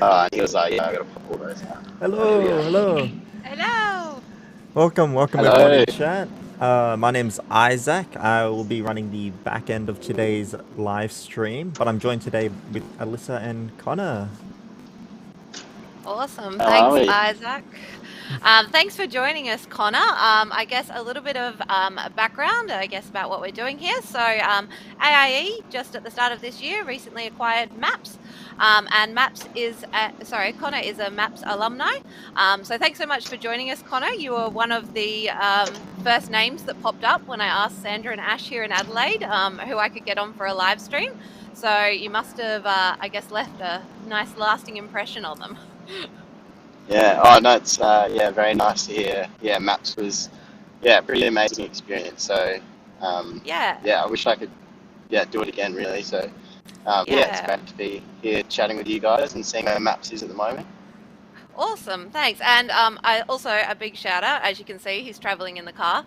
And he was like, yeah, I gotta pop all those out. But here we Hello, go. hello. Hello. Welcome everyone Hello. in chat. My name's Isaac. I will be running the back end of today's live stream, but I'm joined today with Alyssa and Connor. Awesome. How are Thanks, we? Isaac. Thanks for joining us, Connor. I guess a little bit of background, I guess, about what we're doing here. So, AIE, just at the start of this year, recently acquired Maps. And Connor is a Maps alumni. So, thanks so much for joining us, Connor. You were one of the first names that popped up when I asked Sandra and Ash here in Adelaide who I could get on for a live stream. So, you must have, I guess, left a nice lasting impression on them. Yeah. Oh no, it's very nice to hear. Yeah, Maps was a pretty amazing experience. So Yeah. I wish I could do it again really. So it's Yeah. great to be here chatting with you guys and seeing where Maps is at the moment. Awesome, thanks. And I also a big shout out. As you can see, he's traveling in the car,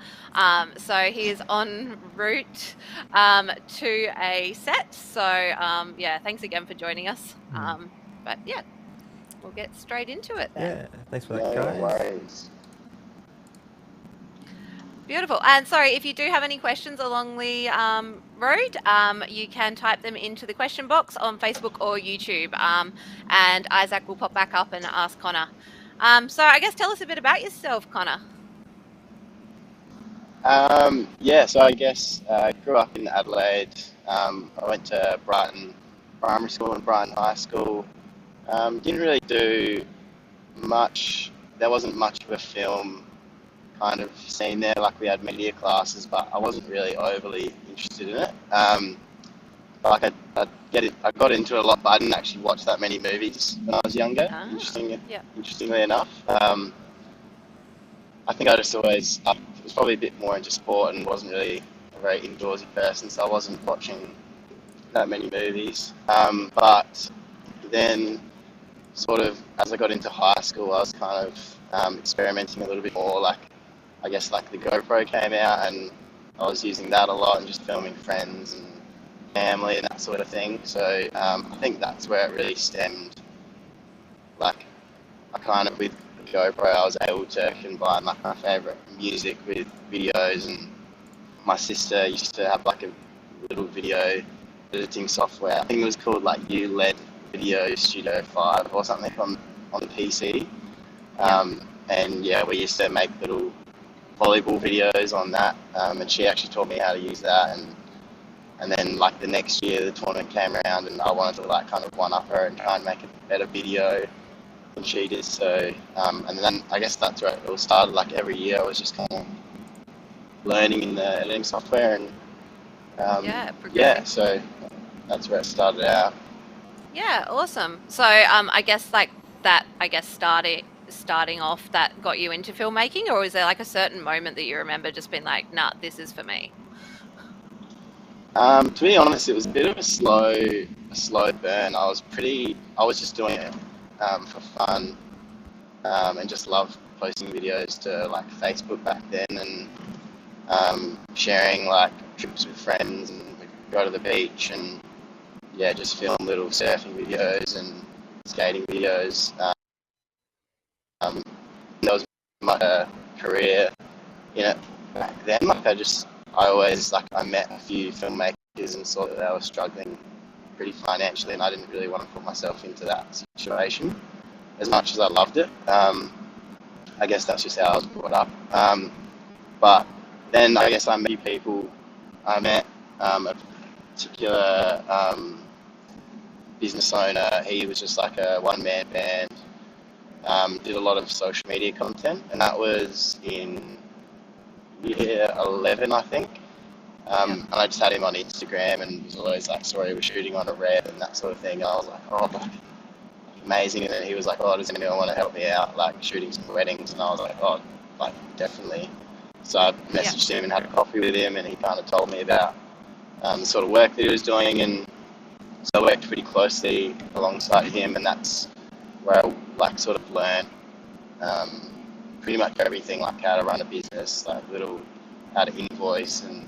so he is en route to a set. So thanks again for joining us. But yeah, we'll get straight into it then. Yeah, thanks for that, No guys. worries. Beautiful. And sorry, if you do have any questions along the road, you can type them into the question box on Facebook or YouTube, and Isaac will pop back up and ask Connor. So I guess tell us a bit about yourself, Connor. So I guess I grew up in Adelaide. I went to Brighton Primary School and Brighton High School. Didn't really do much. There wasn't much of a film kind of scene there. Like we had media classes, but I wasn't really overly interested in it. I got into it a lot, but I didn't actually watch that many movies when I was younger. Yeah. Interestingly enough, I think I just always was probably a bit more into sport and wasn't really a very indoorsy person, so I wasn't watching that many movies. But then, sort of, as I got into high school, I was kind of experimenting a little bit more. Like, I guess, like the GoPro came out, and I was using that a lot and just filming friends and family and that sort of thing. So I think that's where it really stemmed. Like, I kind of, with the GoPro, I was able to combine like my favorite music with videos, and my sister used to have like a little video editing software. I think it was called like ULED Video Studio 5 or something on the PC. And yeah, we used to make little volleyball videos on that, and she actually taught me how to use that. And then like the next year, the tournament came around, and I wanted to like kind of one up her and try and make a better video than she did. So and then I guess that's where it all started. Like every year, I was just kind of learning in the editing software, and so that's where it started out. Yeah, awesome. So I guess like that. I guess starting off that got you into filmmaking, or was there like a certain moment that you remember just being like, nah, this is for me? To be honest, it was a bit of a slow burn. I was just doing it for fun, and just loved posting videos to like Facebook back then, and sharing like trips with friends, and we'd go to the beach and just film little surfing videos and skating videos. That was my career in it back then. Like I met a few filmmakers and saw that they were struggling pretty financially, and I didn't really want to put myself into that situation as much as I loved it. I guess that's just how I was brought up. But then I guess I met people. I met a particular business owner. He was just like a one-man band. Did a lot of social media content, and that was in year 11, I think. And I just had him on Instagram, and he was always like, sorry, we're shooting on a red and that sort of thing. And I was like, oh, like, amazing. And then he was like, oh, does anyone want to help me out, like shooting some weddings? And I was like, oh, like definitely. So I messaged him and had a coffee with him, and he kind of told me about the sort of work that he was doing, and so I worked pretty closely alongside him, and that's where I like sort of learned pretty much everything, like how to run a business, like how to invoice and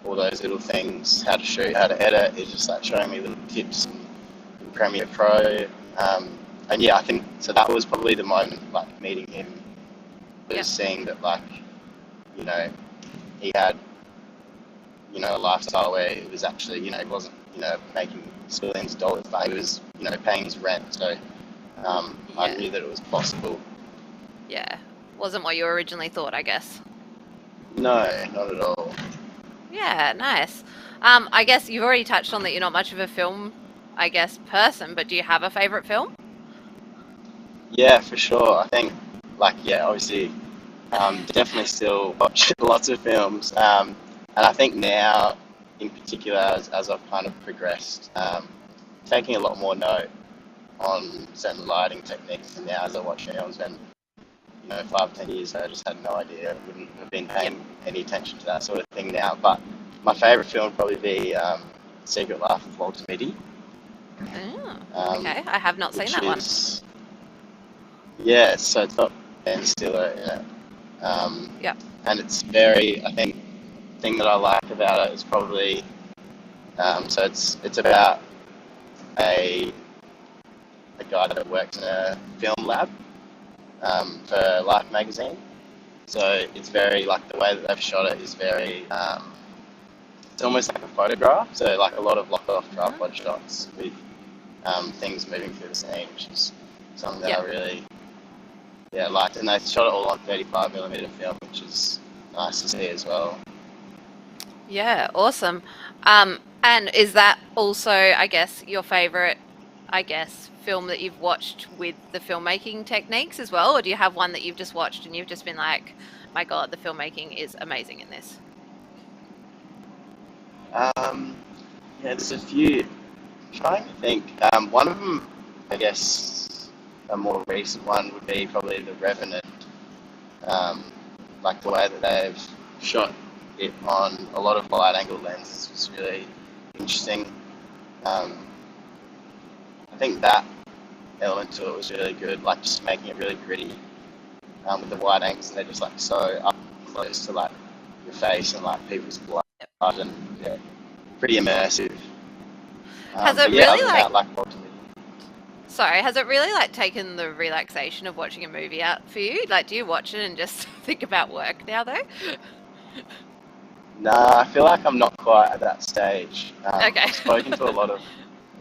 all those little things, how to shoot, how to edit. It's just like showing me little tips in Premiere Pro, and and yeah, I think so. That was probably the moment, like meeting him, was Yep. seeing that, like, you know, he had, you know, a lifestyle where it was actually, you know, he wasn't, you know, making billions of dollars, but he was, you know, paying his rent. So I Yeah. knew that it was possible. Yeah. Wasn't what you originally thought, I guess. No, not at all. Yeah, nice. I guess you've already touched on that you're not much of a film, I guess, person, but do you have a favorite film? Yeah, for sure. I think, like, yeah, obviously, definitely still watch lots of films. And I think now, in particular, as I've kind of progressed, taking a lot more note on certain lighting techniques. And now, as I watch films, and you know, 5, 10 years ago, I just had no idea. I wouldn't have been paying any attention to that sort of thing now. But my favourite film would probably be Secret Life of Walter Mitty. Oh, okay. I have not seen Which that one. is, yeah, so it's got Ben Stiller in it. Yep. And it's very, I think, the thing that I like about it is probably, so it's about a guy that works in a film lab for Life magazine. So it's very, like, the way that they've shot it is very, it's almost like a photograph. So like a lot of lock-off tripod shots with things moving through the scene, which is something that I really, yeah, liked. And they shot it all on 35mm film, which is nice to see as well. Yeah, awesome. And is that also, I guess, your favorite, I guess, film that you've watched with the filmmaking techniques as well? Or do you have one that you've just watched and you've just been like, my God, the filmmaking is amazing in this? Yeah, there's a few. I'm trying to think. One of them, I guess, a more recent one would be probably The Revenant. Like the way that they've shot it on a lot of wide-angle lenses was really interesting. I think that element to it was really good, like just making it really gritty with the wide angles, and they're just like so up close to like your face and like people's blood, and yeah, pretty immersive. Has it but yeah, really other than that, like, sorry, has it really like taken the relaxation of watching a movie out for you? Like, do you watch it and just think about work now though? nah, I feel like I'm not quite at that stage. Okay. I've spoken to a lot of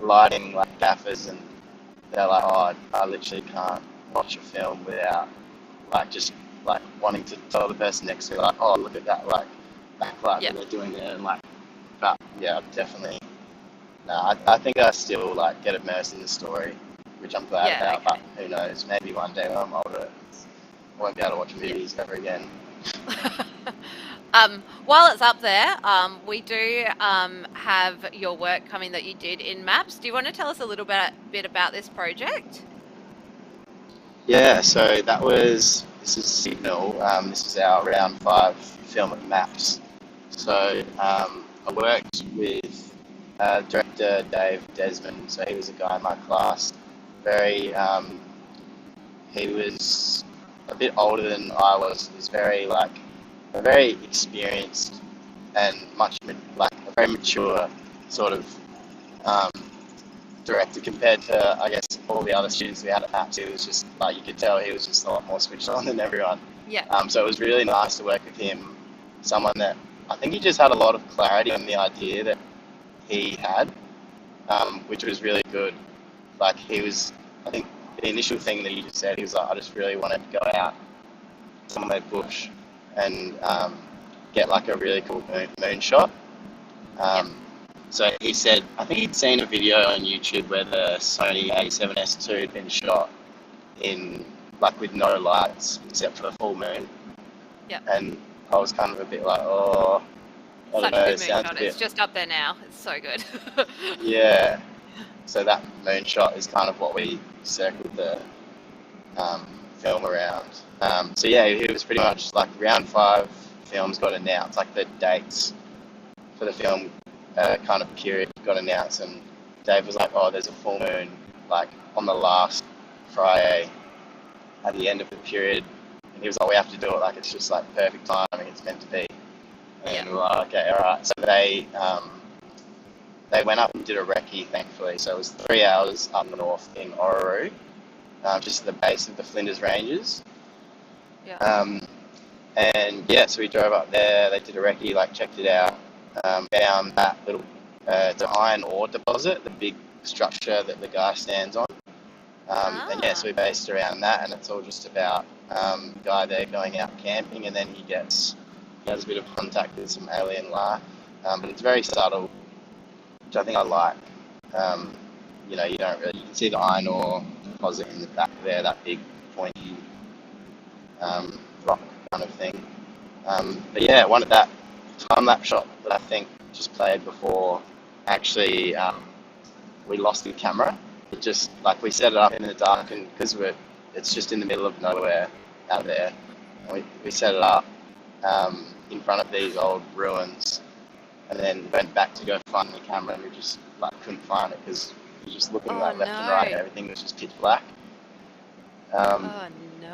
lighting like gaffers, and they're like, oh, I literally can't watch a film without like just like wanting to tell the person next to me, like, oh, look at that like backlight that they're doing there, and like, but yeah, definitely. No, I think I still like get immersed in the story, which I'm glad about. But who knows? Maybe one day when I'm older, I won't be able to watch movies ever again. While it's up there, we do have your work coming that you did in Maps. Do you want to tell us a little bit about this project? Yeah, so this is Signal. This is our round 5 film at Maps. So I worked with director Dave Desmond. So he was a guy in my class. He was a bit older than I was. He was very experienced and a very mature sort of director compared to, I guess, all the other students we had at Maps. He was just like, you could tell he was just a lot more switched on than everyone. Yeah. So it was really nice to work with him. Someone that I think he just had a lot of clarity on the idea that he had, which was really good. Like I think the initial thing that he just said, he was like, I just really wanted to go out somewhere bush and get like a really cool moon shot. So he said, I think he'd seen a video on YouTube where the Sony A7S II had been shot in like with no lights except for the full moon. Yeah. And I was kind of a bit like, oh, I don't know, it sounds a bit... It's just up there now. It's so good. Yeah. So that moon shot is kind of what we circled the film around. So yeah, it was pretty much like round 5 films got announced, like the dates for the film kind of period got announced, and Dave was like, oh, there's a full moon like on the last Friday at the end of the period, and he was like, we have to do it, like it's just like perfect timing, it's meant to be. And we were like, okay, alright. So they went up and did a recce, thankfully. So it was 3 hours up north in Orroroo, just at the base of the Flinders Ranges. Yeah. And yeah, so we drove up there. They did a recce, like checked it out, found that little it's an iron ore deposit, the big structure that the guy stands on. And yeah, so we based around that, and it's all just about the guy there going out camping, and then he has a bit of contact with some alien life. But it's very subtle, which I think I like. You know, you can see the iron ore deposit in the back there, that big pointy rock kind of thing. But yeah, one of that time-lapse shot that I think just played before, actually, we lost the camera. It just, like, we set it up in the dark, and because it's just in the middle of nowhere out there. And we set it up in front of these old ruins, and then went back to go find the camera, and we just couldn't find it because you're just looking left and right, and everything was just pitch black.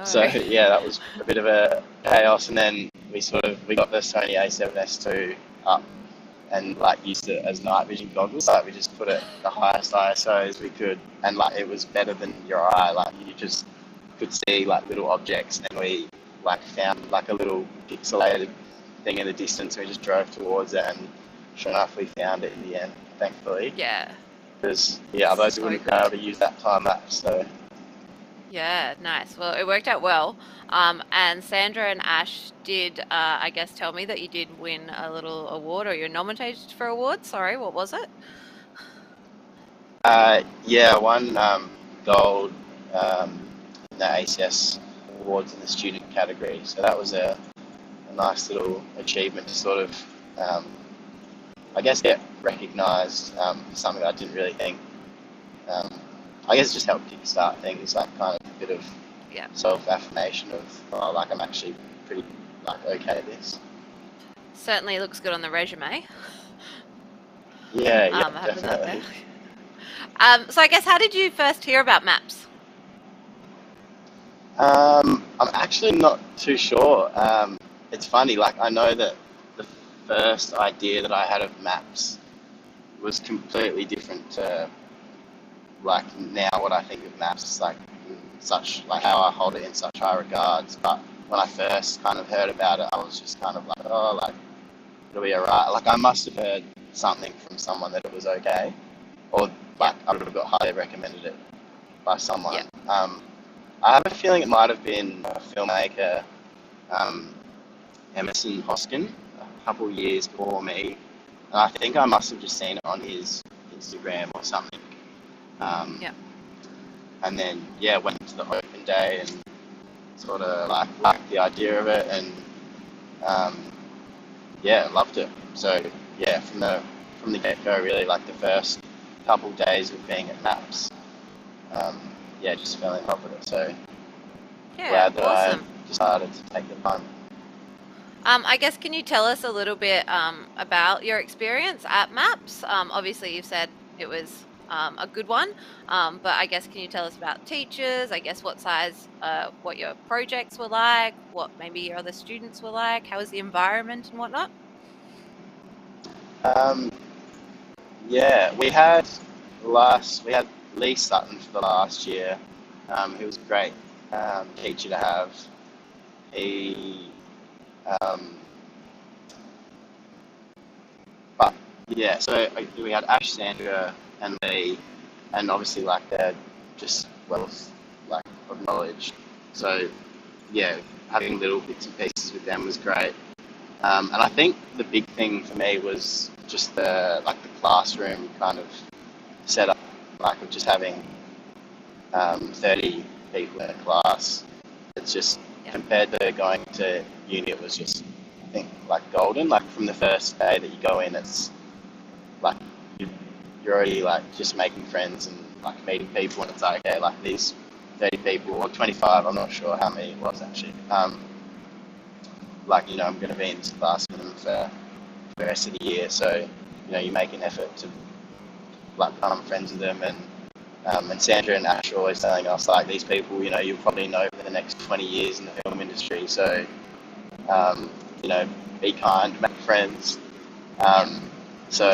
So yeah, that was a bit of a chaos, and then we got the Sony A7S II up and used it as night vision goggles. We just put it the highest ISO as we could, and it was better than your eye. You just could see little objects, and we found a little pixelated thing in the distance, and we just drove towards it, and sure enough, we found it in the end, thankfully. Yeah. Because otherwise we wouldn't be able to use that time lapse. So. Yeah, nice. Well, it worked out well. And Sandra and Ash did, I guess, tell me that you did win a little award, or you're nominated for awards. Sorry, what was it? Yeah, I won gold in the ACS awards in the student category. So that was a nice little achievement to sort of, I guess, get recognised for something I didn't really think. I guess it just helped kickstart things, kind of a bit of self-affirmation of, I'm actually pretty, okay at this. Certainly looks good on the resume. Yeah, definitely. So I guess, how did you first hear about maps? I'm actually not too sure. It's funny, I know that the first idea that I had of maps was completely different to now what I think of maps, how I hold it in such high regards. But when I first kind of heard about it, I was just kind of it'll be alright. I must have heard something from someone that it was okay, or I would have got highly recommended it by someone. Yeah. I have a feeling it might have been a filmmaker, Emerson Hoskin, a couple years before me, and I think I must have just seen it on his Instagram or something. And then went to the open day and sort of liked the idea of it, and loved it. So from the get-go, really, the first couple days of being at Maps, just fell in love with it. So glad that I decided to take the punt. I guess, can you tell us a little bit about your experience at Maps? Obviously, you've said it was a good one, but I guess, can you tell us about teachers? I guess what your projects were like, what maybe your other students were like, how was the environment and whatnot? We had Lee Sutton for the last year. He was a great teacher to have. So we had Ash, Sandra, and Lee, and obviously they're just wealth of knowledge. So having little bits and pieces with them was great. And I think the big thing for me was just the classroom kind of setup, of just having 30 people in a class. It's just compared to going to uni, it was just, I think, golden. From the first day that you go in, it's you're already just making friends and meeting people, and it's okay, these 30 people or 25, I'm not sure how many it was actually. I'm going to be in this class with them for the rest of the year, so you make an effort to become friends with them, and Sandra and Ash are always telling us these people you'll probably know for the next 20 years in the film industry, so be kind, make friends. So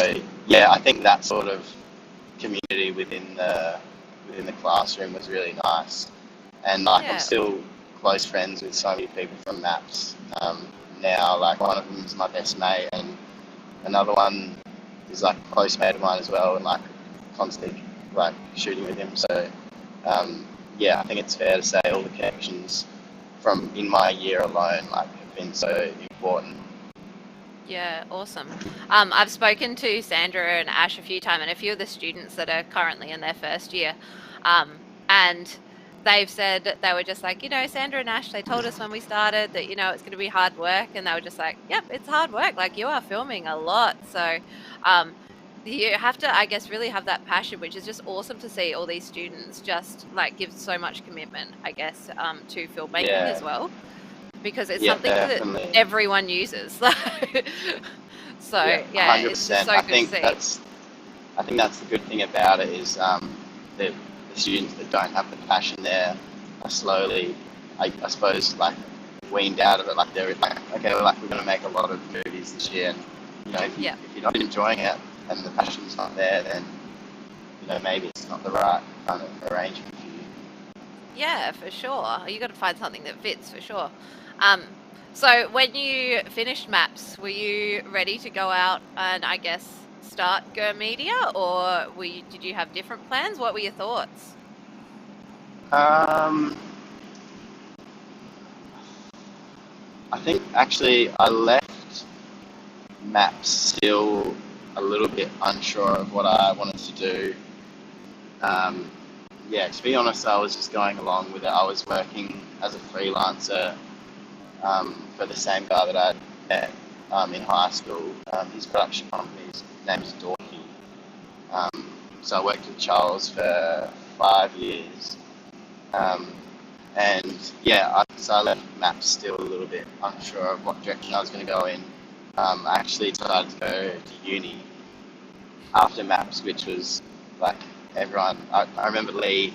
I think that sort of community within the classroom was really nice. and like I'm Yeah. still close friends with so many people from maps now. Like one of them is my best mate, and another one is like a close mate of mine as well, and like constantly like shooting with him. So yeah, I think it's fair to say all the connections from in my year alone like have been so important. Yeah, awesome. I've spoken to Sandra and Ash a few times, and a few of the students that are currently in their first year, and they've said that they were just like, Sandra and Ash, they told us when we started that, it's going to be hard work, and they were just like, yep, it's hard work. Like, you are filming a lot, so you have to, I guess, really have that passion, which is just awesome to see all these students just like give so much commitment, I guess, to filmmaking as well, because it's something definitely. that everyone uses. So yeah, it's just 100%. so good to see. I think that's the good thing about it is the students that don't have the passion there are slowly, I suppose, like weaned out of it. Like they're like, okay, we're going to make a lot of movies this year, and if you're not enjoying it and the passion's not there, then maybe it's not the right kind of arrangement for you. Yeah, for sure. You got to find something that fits for sure. So when you finished maps, were you ready to go out and, I guess, start Gurr Media, or did you have different plans? What were your thoughts? I think actually I left maps still a little bit unsure of what I wanted to do. To be honest, I was just going along with it. I was working as a freelancer for the same guy that I met in high school. His production company's name is Dorky. So I worked with Charles for 5 years. So I left maps still a little bit unsure of what direction I was going to go in. I actually decided to go to uni after maps, which was like everyone. I remember Lee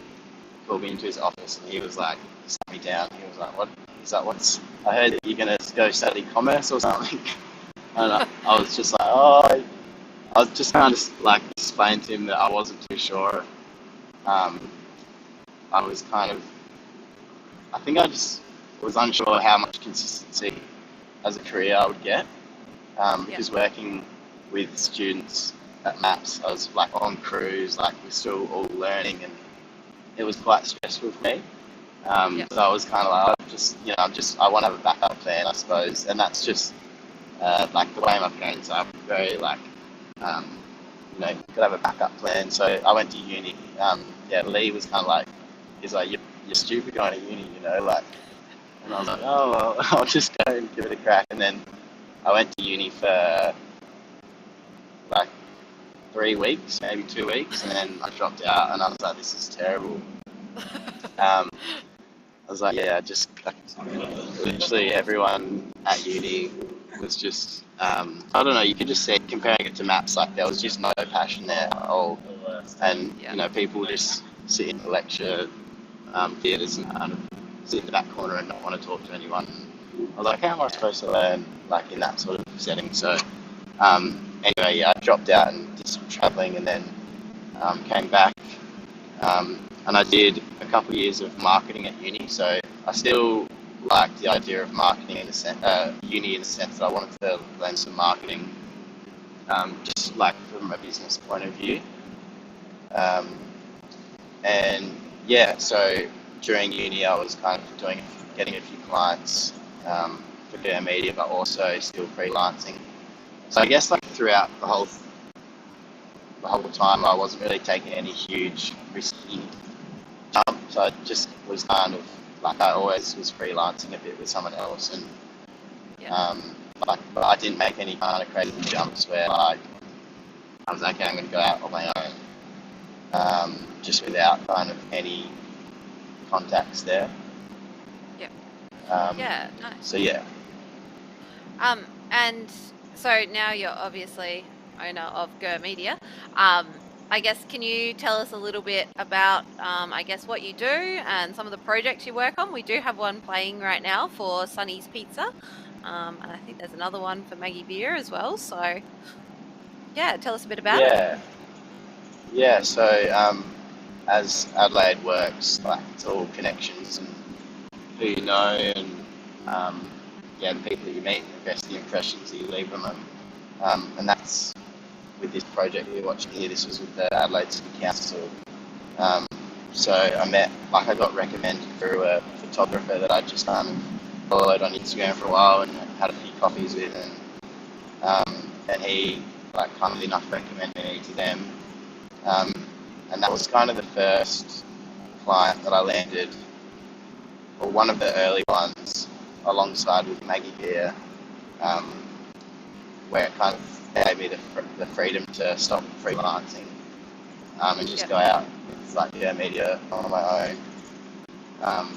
called me into his office and he was like, he sat me down. He was like, "What?" He's like, I heard that you're going to go study commerce or something." And I was just like, I was just kind of like explain to him that I wasn't too sure. I think I just was unsure how much consistency as a career I would get, because working with students at maps, I was like on crews, like we're still all learning, and it was quite stressful for me. So I was kind of like, I want to have a backup plan, I suppose, and that's just like the way my parents are very like, you could have a backup plan. So I went to uni. Lee was kind of like, he's like, you're stupid going to uni, like, and I was like, oh well, I'll just go and give it a crack. And then I went to uni for like 3 weeks, maybe 2 weeks, and then I dropped out, and I was like, this is terrible. I was like, literally everyone at uni was just, I don't know, you could just see, comparing it to maps, like there was just no passion there at all. And, people just sit in the lecture theatres and kind of sit in the back corner and not want to talk to anyone. I was like, how am I supposed to learn, like, in that sort of setting? So, I dropped out and did some travelling, and then came back, and I did a couple of years of marketing at uni. So I still liked the idea of marketing in uni in the sense that I wanted to learn some marketing, just like from a business point of view. So during uni I was kind of getting a few clients for Gurr Media, but also still freelancing. So I guess like throughout the whole time I wasn't really taking any huge risky jumps. So I just was kind of like, I always was freelancing a bit with someone else, and but I didn't make any kind of crazy jumps where like I was like, okay, I'm going to go out on my own, just without kind of any contacts there. Nice. So yeah. And so now you're obviously owner of Gurr Media. I guess, can you tell us a little bit about, I guess, what you do and some of the projects you work on? We do have one playing right now for Sonny's Pizza, and I think there's another one for Maggie Beer as well. So, yeah, tell us a bit about it. So as Adelaide works, like it's all connections and who you know, and the people that you meet, I guess the impressions that you leave on them. And that's with this project you're watching here. This was with the Adelaide City Council. So I got recommended through a photographer that I just followed on Instagram for a while and had a few coffees with, and he kindly enough recommended me to them. And that was kind of the first client that I landed, or one of the early ones, alongside with Maggie here, where it kind of gave me the freedom to stop freelancing and just go out with Gurr Media on my own.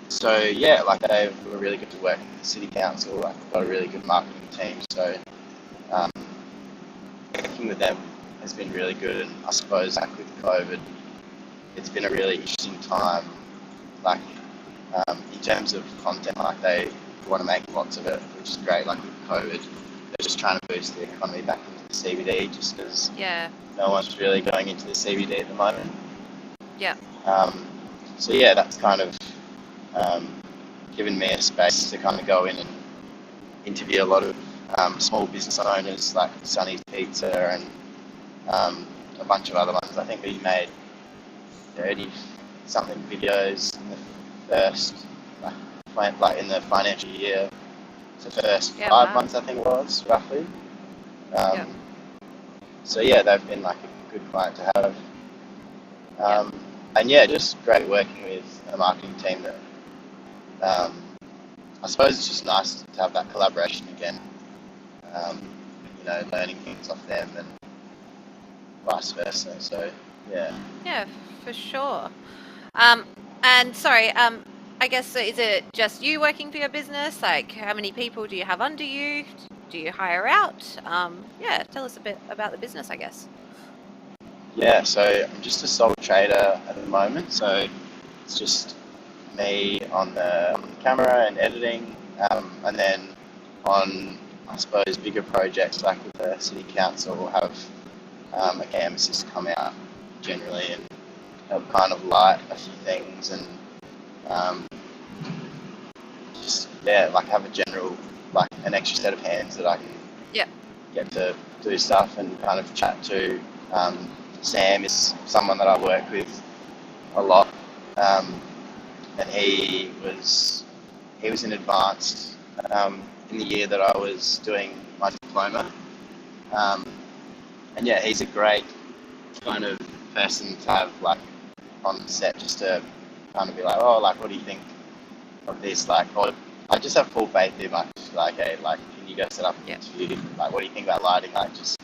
So yeah, they were really good to work with the City Council. I've got a really good marketing team, so working with them has been really good. And I suppose with COVID, it's been a really interesting time. In terms of content, they want to make lots of it, which is great. With COVID, they're just trying to boost the economy back into the CBD, just because no one's really going into the CBD at the moment. Yeah. So yeah, that's kind of given me a space to kind of go in and interview a lot of small business owners like Sonny's Pizza and a bunch of other ones. I think we made 30-something videos in the first, in the financial year. The first 5 months, I think it was, roughly. So yeah, they've been a good client to have. And yeah, just great working with a marketing team that I suppose it's just nice to have that collaboration again. Learning things off them and vice versa. So yeah. Yeah, for sure. And sorry, I guess, is it just you working for your business? How many people do you have under you? Do you hire out? Tell us a bit about the business, I guess. Yeah, so I'm just a sole trader at the moment. So it's just me on the camera and editing, and then on, I suppose, bigger projects like with the City Council, we'll have a cam assist come out generally and help kind of light a few things and have a general, an extra set of hands that I can get to do stuff and kind of chat to. Sam is someone that I work with a lot, and he was in advanced in the year that I was doing my diploma, and yeah, he's a great kind of person to have on the set, just to kind of be what do you think of this? Or I just have full faith in him. I'm just hey, can you go set up an interview? What do you think about lighting? Just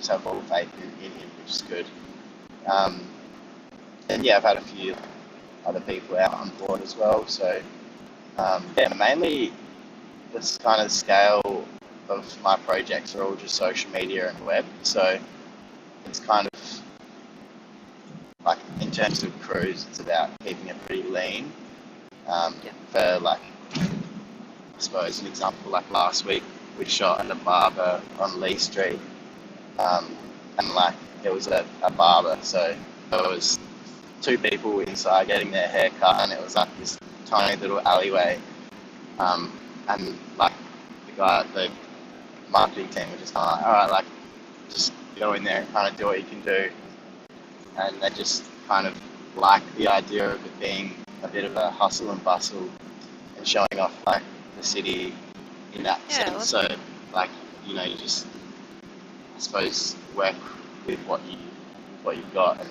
have full faith in him, which is good. And yeah, I've had a few other people out on board as well. So mainly this kind of scale of my projects are all just social media and web. So it's kind of in terms of crews, it's about keeping it pretty lean. For I suppose an example, last week we shot at a barber on Lee Street, and there was a barber, so there was two people inside getting their hair cut, and it was this tiny little alleyway, and the marketing team were just all right, just go in there and kind of do what you can do, and they just kind of like the idea of it being a bit of a hustle and bustle and showing off the city in that sense. So you just, I suppose, work with what you've got, and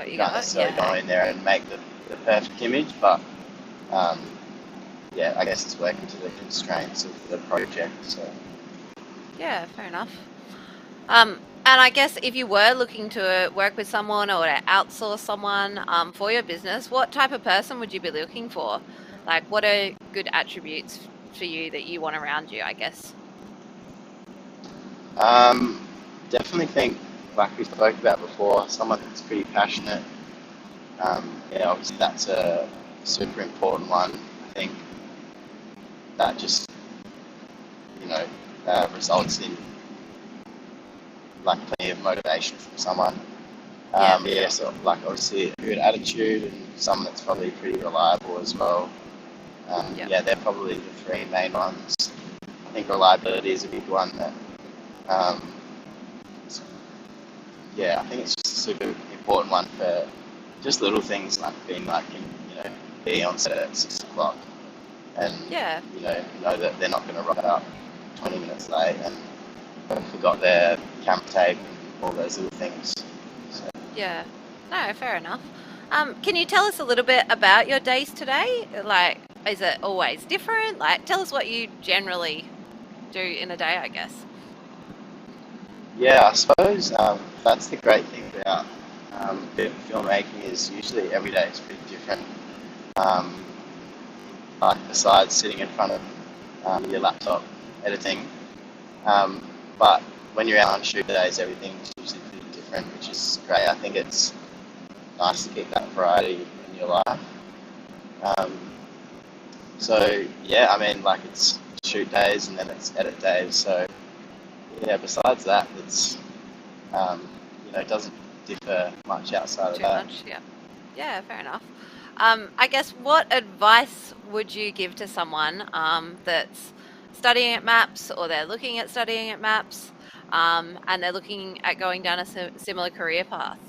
you can't necessarily go in there and make the perfect image, but I guess it's working to the constraints of the project. So yeah, fair enough. And I guess if you were looking to work with someone or to outsource someone for your business, what type of person would you be looking for? What are good attributes for you that you want around you, I guess? Definitely think, like we spoke about before, someone that's pretty passionate. Obviously that's a super important one. I think that just, results in plenty of motivation from someone. Yeah. Yeah, so like obviously a good attitude and someone that's probably pretty reliable as well. Yeah. Yeah, they're probably the three main ones. I think reliability is a big one that, um, yeah, I think it's just a super important one for just little things like being like, be on set at 6 o'clock and, Yeah. know that they're not going to rock up 20 minutes late and forgot their camera tape and all those little things. So, Yeah. No, fair enough. Can you tell us a little bit about your days today? Like, is it always different? Like, tell us what you generally do in a day, I guess. yeah, I suppose that's the great thing about filmmaking is usually every day is pretty different. Um, like besides sitting in front of your laptop editing, but when you're out on shoot days, everything's usually pretty different, which is great. I think it's nice to keep that variety in your life. Um, so yeah, I mean, like it's shoot days and then it's edit days. So yeah, besides that, it's it doesn't differ much outside of Too that. much? Yeah. Yeah, fair enough. I guess what advice would you give to someone that's studying at MAPS or they're looking at studying at MAPS and they're looking at going down a similar career path?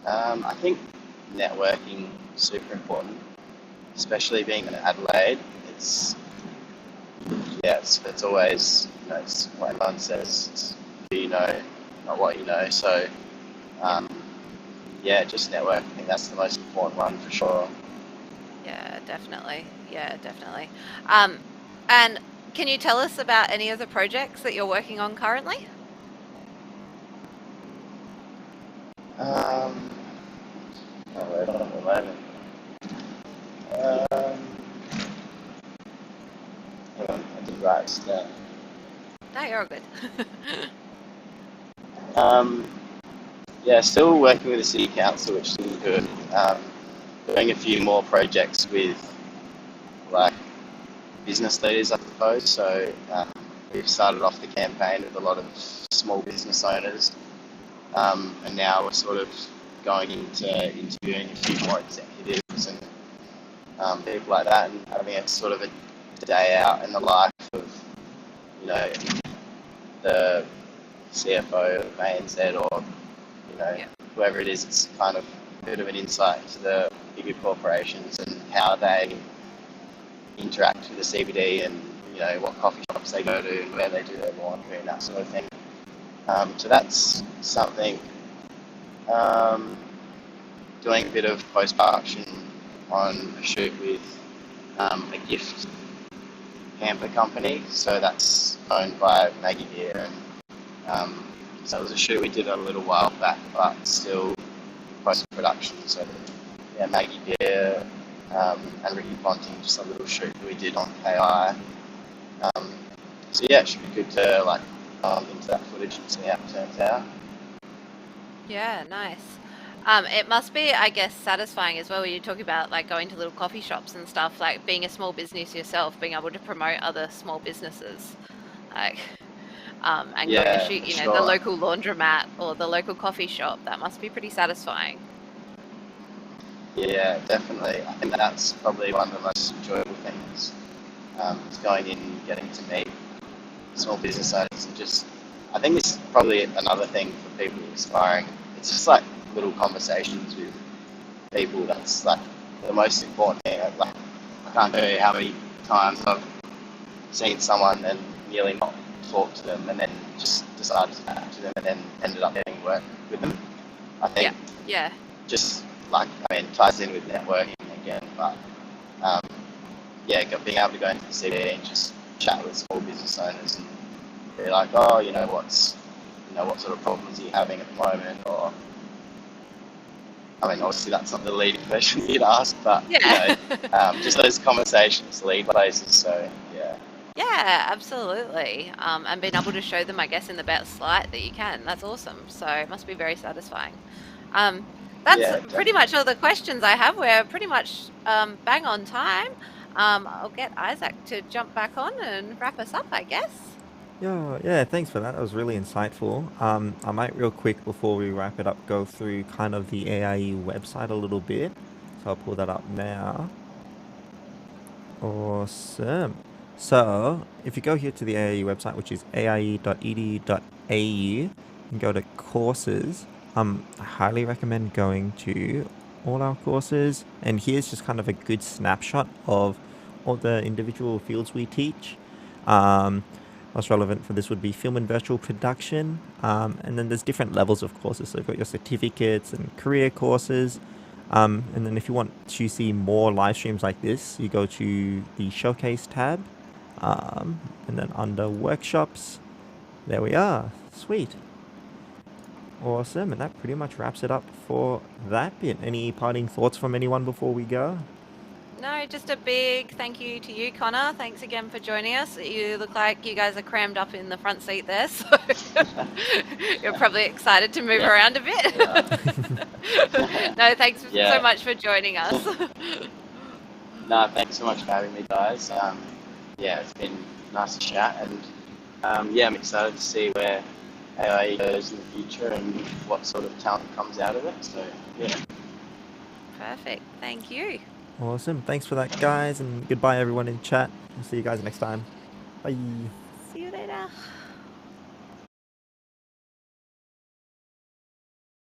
I think networking is super important, especially being in Adelaide. It's it's always it's what everyone says. It's who you know, not what you know. So just network. I think that's the most important one for sure. Yeah, definitely. Yeah, definitely. And can you tell us about any of the projects that you're working on currently? Um, wait on a moment. Um, hang on, I did write this down. No, you're all good. Still working with the city council, which is good. Doing a few more projects with like business leaders, I suppose. So we've started off the campaign with a lot of small business owners, and now we're sort of going into interviewing a few more executives and people like that, and having a sort of a day out in the life of the CFO of ANZ or whoever it is. It's kind of a bit of an insight into the bigger corporations and how they interact with the CBD and what coffee shops they go to and where they do their laundry and that sort of thing. So that's something. Doing a bit of post-production on a shoot with a gift hamper company. So that's owned by Maggie Beer, and so it was a shoot we did a little while back, but still post-production. So yeah, Maggie Beer and Ricky Ponting, just a little shoot that we did on KI. So yeah, it should be good to like into that footage and see how it turns out. Yeah, nice. It must be, I guess, satisfying as well when you talk about like going to little coffee shops and stuff, like being a small business yourself, being able to promote other small businesses, like, and going to shoot, sure. the local laundromat or the local coffee shop. That must be pretty satisfying. Yeah, definitely. I think that's probably one of the most enjoyable things. Is going in, getting to meet small business owners, and just, I think this is probably another thing for people aspiring. It's just like little conversations with people. That's like the most important thing. Like, I can't tell you how many times I've seen someone and nearly not talked to them, and then just decided to talk to them, and then ended up getting work with them. I think Yeah. just like, ties in with networking again, but being able to go into the city and just chat with small business owners and be like, oh, what sort of problems are you having at the moment? Or, obviously that's not the leading question you'd ask, but just those conversations lead places. So yeah. Yeah, absolutely. And being able to show them, I guess, in the best light that you can. That's awesome. So it must be very satisfying. That's pretty much all the questions I have. We're pretty much bang on time. I'll get Isaac to jump back on and wrap us up, I guess. Yeah, thanks for that. That was really insightful. I might real quick before we wrap it up go through kind of the AIE website a little bit. So I'll pull that up now. Awesome. So if you go here to the AIE website, which is aie.edu.au, and go to courses, I highly recommend going to all our courses. And here's just kind of a good snapshot of all the individual fields we teach. Most relevant for this would be film and virtual production. And then there's different levels of courses. So you've got your certificates and career courses. And then if you want to see more live streams like this, you go to the showcase tab. And then under workshops, there we are. Sweet. Awesome. And that pretty much wraps it up for that bit. Any parting thoughts from anyone before we go? No, just a big thank you to you, Connor. Thanks again for joining us. You look like you guys are crammed up in the front seat there, so you're probably excited to move around a bit. No, thanks so much for joining us. No, thanks so much for having me, guys. It's been nice to chat, and I'm excited to see where AIE goes in the future and what sort of talent comes out of it. So, yeah. Perfect. Thank you. Awesome. Thanks for that, guys, and goodbye, everyone in chat. I'll see you guys next time. Bye. See you later.